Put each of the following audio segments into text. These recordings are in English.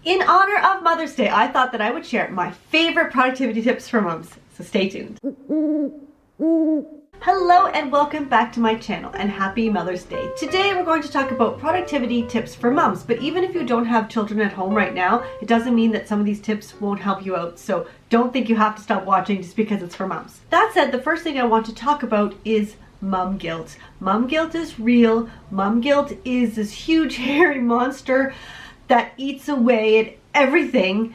In honor of Mother's Day, I thought that I would share my favorite productivity tips for moms, so stay tuned. Hello and welcome back to my channel and happy Mother's Day. Today we're going to talk about productivity tips for moms, but even if you don't have children at home right now, it doesn't mean that some of these tips won't help you out, so don't think you have to stop watching just because it's for moms. That said, the first thing I want to talk about is mom guilt. Mom guilt is real. Mom guilt is this huge hairy monster that eats away at everything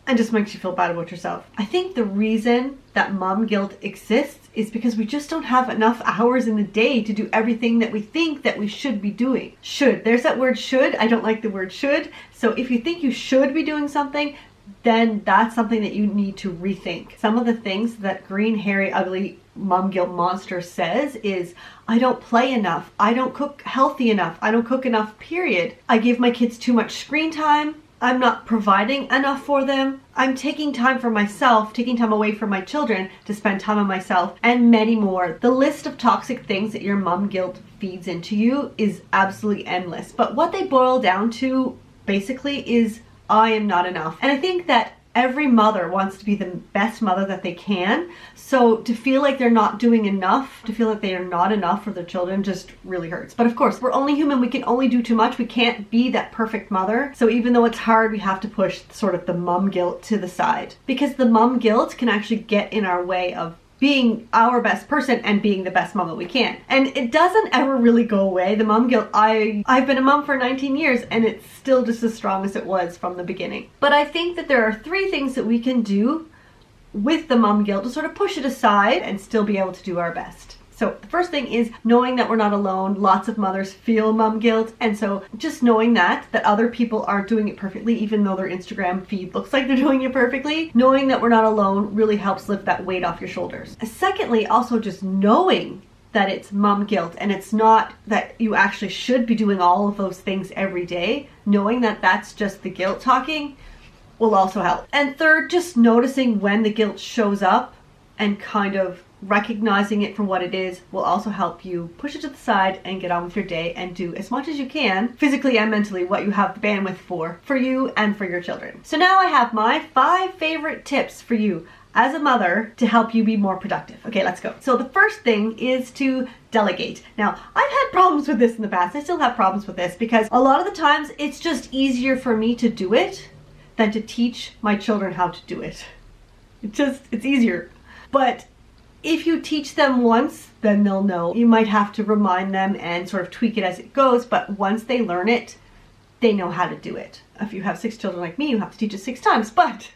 and just makes you feel bad about yourself. I think the reason that mom guilt exists is because we just don't have enough hours in the day to do everything that we think that we should be doing. Should. There's that word should. I don't like the word should. So if you think you should be doing something, then that's something that you need to rethink. Some of the things that green, hairy, ugly mom guilt monster says is, I don't play enough, I don't cook healthy enough, I don't cook enough, period. I give my kids too much screen time, I'm not providing enough for them, I'm taking time for myself, taking time away from my children to spend time on myself, and many more. The list of toxic things that your mom guilt feeds into you is absolutely endless. But what they boil down to basically is, I am not enough. And I think that every mother wants to be the best mother that they can. So to feel like they're not doing enough, to feel like they are not enough for their children just really hurts. But of course, we're only human. We can only do too much. We can't be that perfect mother. So even though it's hard, we have to push sort of the mom guilt to the side, because the mom guilt can actually get in our way of being our best person and being the best mom that we can. And it doesn't ever really go away. The mom guilt, I've been a mom for 19 years and it's still just as strong as it was from the beginning. But I think that there are 3 things that we can do with the mom guilt to sort of push it aside and still be able to do our best. So the first thing is knowing that we're not alone. Lots of mothers feel mom guilt. And so just knowing that other people aren't doing it perfectly, even though their Instagram feed looks like they're doing it perfectly, knowing that we're not alone really helps lift that weight off your shoulders. Secondly, also just knowing that it's mom guilt and it's not that you actually should be doing all of those things every day, knowing that that's just the guilt talking will also help. And third, just noticing when the guilt shows up and kind of recognizing it for what it is will also help you push it to the side and get on with your day and do as much as you can, physically and mentally, what you have the bandwidth for you and for your children. So now I have my 5 favorite tips for you as a mother to help you be more productive. Okay, let's go. So the first thing is to delegate. Now, I've had problems with this in the past. I still have problems with this because a lot of the times it's just easier for me to do it than to teach my children how to do it. It's easier. But if you teach them once, then they'll know. You might have to remind them and sort of tweak it as it goes, but once they learn it, they know how to do it. If you have 6 children like me, you have to teach it 6 times, but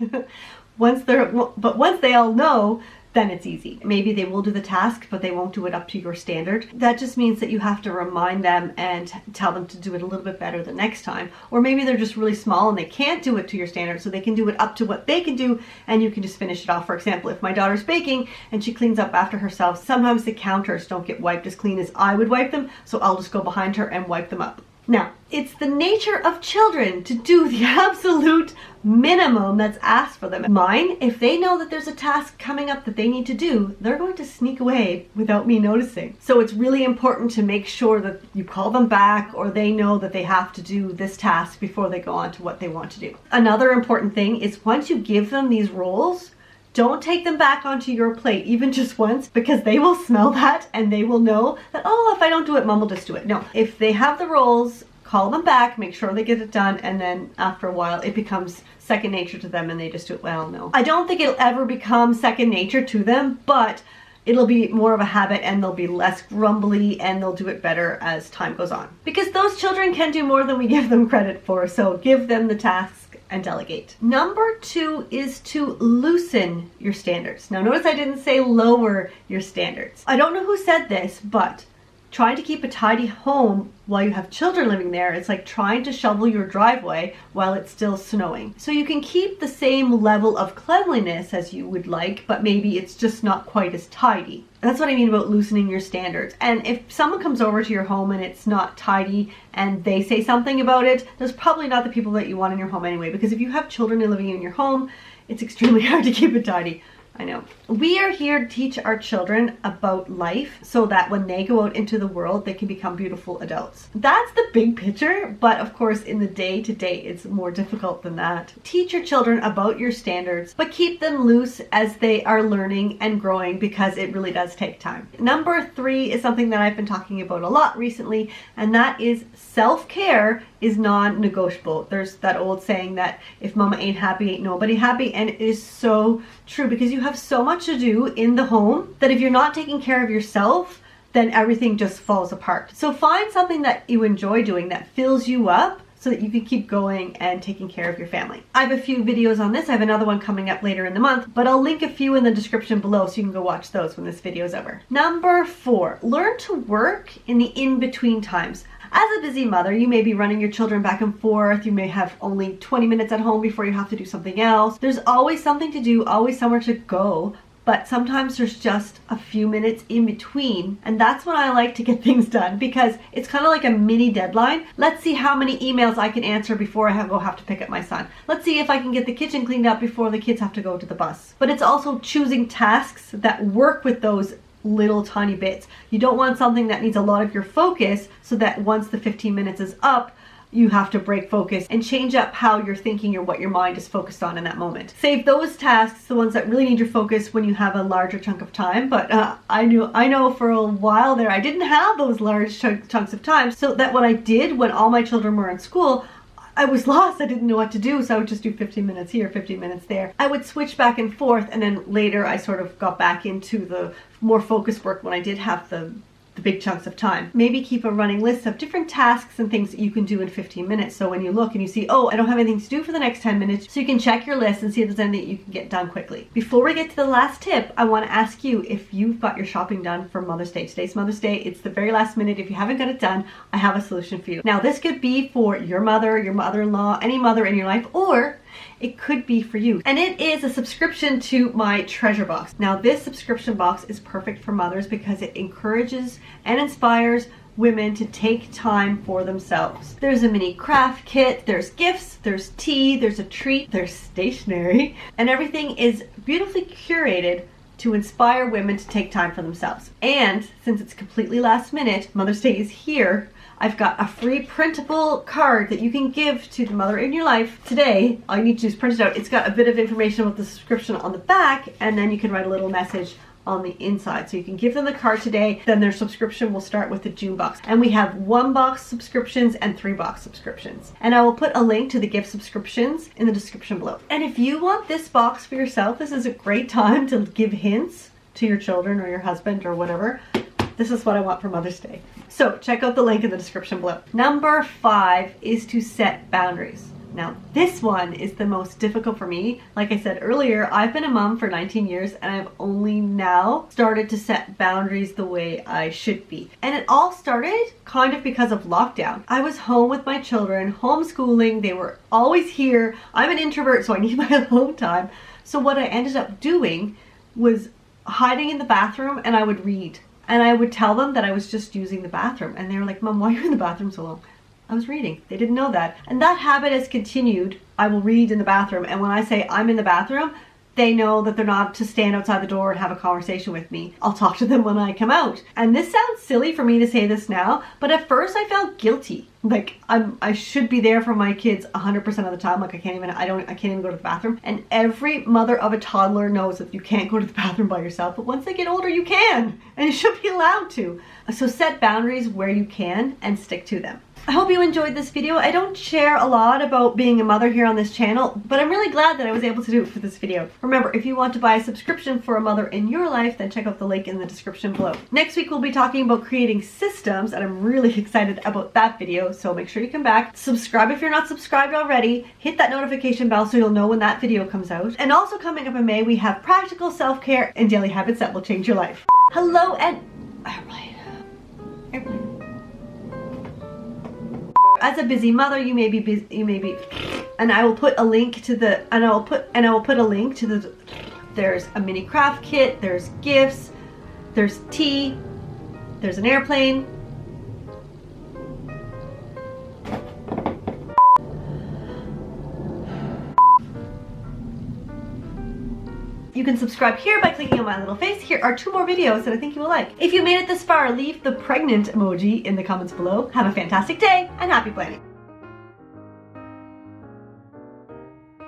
once they all know, then it's easy. Maybe they will do the task, but they won't do it up to your standard. That just means that you have to remind them and tell them to do it a little bit better the next time. Or maybe they're just really small and they can't do it to your standard, so they can do it up to what they can do and you can just finish it off. For example, if my daughter's baking and she cleans up after herself, sometimes the counters don't get wiped as clean as I would wipe them, so I'll just go behind her and wipe them up. Now, it's the nature of children to do the absolute minimum that's asked for them. Mine, if they know that there's a task coming up that they need to do, they're going to sneak away without me noticing. So it's really important to make sure that you call them back or they know that they have to do this task before they go on to what they want to do. Another important thing is once you give them these roles, don't take them back onto your plate, even just once, because they will smell that and they will know that, oh, if I don't do it, mom will just do it. No, if they have the roles, call them back, make sure they get it done, and then after a while it becomes second nature to them and they just do it well. No, I don't think it'll ever become second nature to them, but it'll be more of a habit and they'll be less grumbly and they'll do it better as time goes on. Because those children can do more than we give them credit for, so give them the tasks and delegate. Number 2 is to loosen your standards. Now notice I didn't say lower your standards. I don't know who said this, but trying to keep a tidy home while you have children living there, it's like trying to shovel your driveway while it's still snowing. So you can keep the same level of cleanliness as you would like, but maybe it's just not quite as tidy. That's what I mean about loosening your standards. And if someone comes over to your home and it's not tidy and they say something about it, that's probably not the people that you want in your home anyway, because if you have children living in your home, it's extremely hard to keep it tidy. I know. We are here to teach our children about life so that when they go out into the world, they can become beautiful adults. That's the big picture, but of course in the day-to-day, it's more difficult than that. Teach your children about your standards, but keep them loose as they are learning and growing because it really does take time. Number 3 is something that I've been talking about a lot recently, and that is self-care is non-negotiable. There's that old saying that if mama ain't happy, ain't nobody happy, and it is so true because you have so much to do in the home that if you're not taking care of yourself, then everything just falls apart. So find something that you enjoy doing that fills you up so that you can keep going and taking care of your family. I have a few videos on this. I have another one coming up later in the month, but I'll link a few in the description below so you can go watch those when this video is over. Number 4, learn to work in the in-between times. As a busy mother, you may be running your children back and forth. You may have only 20 minutes at home before you have to do something else. There's always something to do, always somewhere to go. But sometimes there's just a few minutes in between, and that's when I like to get things done because it's kind of like a mini deadline. Let's see how many emails I can answer before I have to pick up my son. Let's see if I can get the kitchen cleaned up before the kids have to go to the bus. But it's also choosing tasks that work with those little tiny bits. You don't want something that needs a lot of your focus so that once the 15 minutes is up, you have to break focus and change up how you're thinking or what your mind is focused on in that moment. Save those tasks, the ones that really need your focus, when you have a larger chunk of time. But I know for a while there I didn't have those large chunks of time, so that what I did when all my children were in school, I was lost. I didn't know what to do, so I would just do 15 minutes here, 15 minutes there. I would switch back and forth, and then later I sort of got back into the more focused work when I did have the big chunks of time. Maybe keep a running list of different tasks and things that you can do in 15 minutes. So when you look and you see, oh, I don't have anything to do for the next 10 minutes, so you can check your list and see if there's anything you can get done quickly. Before we get to the last tip, I want to ask you if you've got your shopping done for Mother's Day. Today's Mother's Day. It's the very last minute. If you haven't got it done, I have a solution for you. Now, this could be for your mother, your mother-in-law, any mother in your life, or it could be for you. And it is a subscription to my treasure box. Now, this subscription box is perfect for mothers because it encourages and inspires women to take time for themselves. There's a mini craft kit, there's gifts, there's tea, there's a treat, there's stationery, and everything is beautifully curated to inspire women to take time for themselves. And since it's completely last minute, Mother's Day is here, I've got a free printable card that you can give to the mother in your life today. All you need to do is print it out. It's got a bit of information about the subscription on the back, and then you can write a little message on the inside. So you can give them the card today, then their subscription will start with the June box. And we have 1-box subscriptions and 3-box subscriptions. And I will put a link to the gift subscriptions in the description below. And if you want this box for yourself, this is a great time to give hints to your children or your husband or whatever. This is what I want for Mother's Day. So check out the link in the description below. Number 5 is to set boundaries. Now, this one is the most difficult for me. Like I said earlier, I've been a mom for 19 years and I've only now started to set boundaries the way I should be. And it all started kind of because of lockdown. I was home with my children, homeschooling. They were always here. I'm an introvert, so I need my alone time. So what I ended up doing was hiding in the bathroom, and I would read. And I would tell them that I was just using the bathroom. And they were like, Mom, why are you in the bathroom so long? I was reading. They didn't know that. And that habit has continued. I will read in the bathroom. And when I say I'm in the bathroom, they know that they're not to stand outside the door and have a conversation with me. I'll talk to them when I come out. And this sounds silly for me to say this now, but at first I felt guilty. Like I should be there for my kids 100% of the time. Like I can't even go to the bathroom. And every mother of a toddler knows that you can't go to the bathroom by yourself, but once they get older, you can, and you should be allowed to. So set boundaries where you can and stick to them. I hope you enjoyed this video. I don't share a lot about being a mother here on this channel, but I'm really glad that I was able to do it for this video. Remember, if you want to buy a subscription for a mother in your life, then check out the link in the description below. Next week, we'll be talking about creating systems, and I'm really excited about that video, so make sure you come back. Subscribe if you're not subscribed already. Hit that notification bell so you'll know when that video comes out. And also coming up in May, we have practical self-care and daily habits that will change your life. Hello and... Airplane. As a busy mother, you may be, and I will put a link to the, there's a mini craft kit, there's gifts, there's tea, there's an airplane. You can subscribe here by clicking on my little face. Here are 2 more videos that I think you will like. If you made it this far, leave the pregnant emoji in the comments below. Have a fantastic day and happy planning.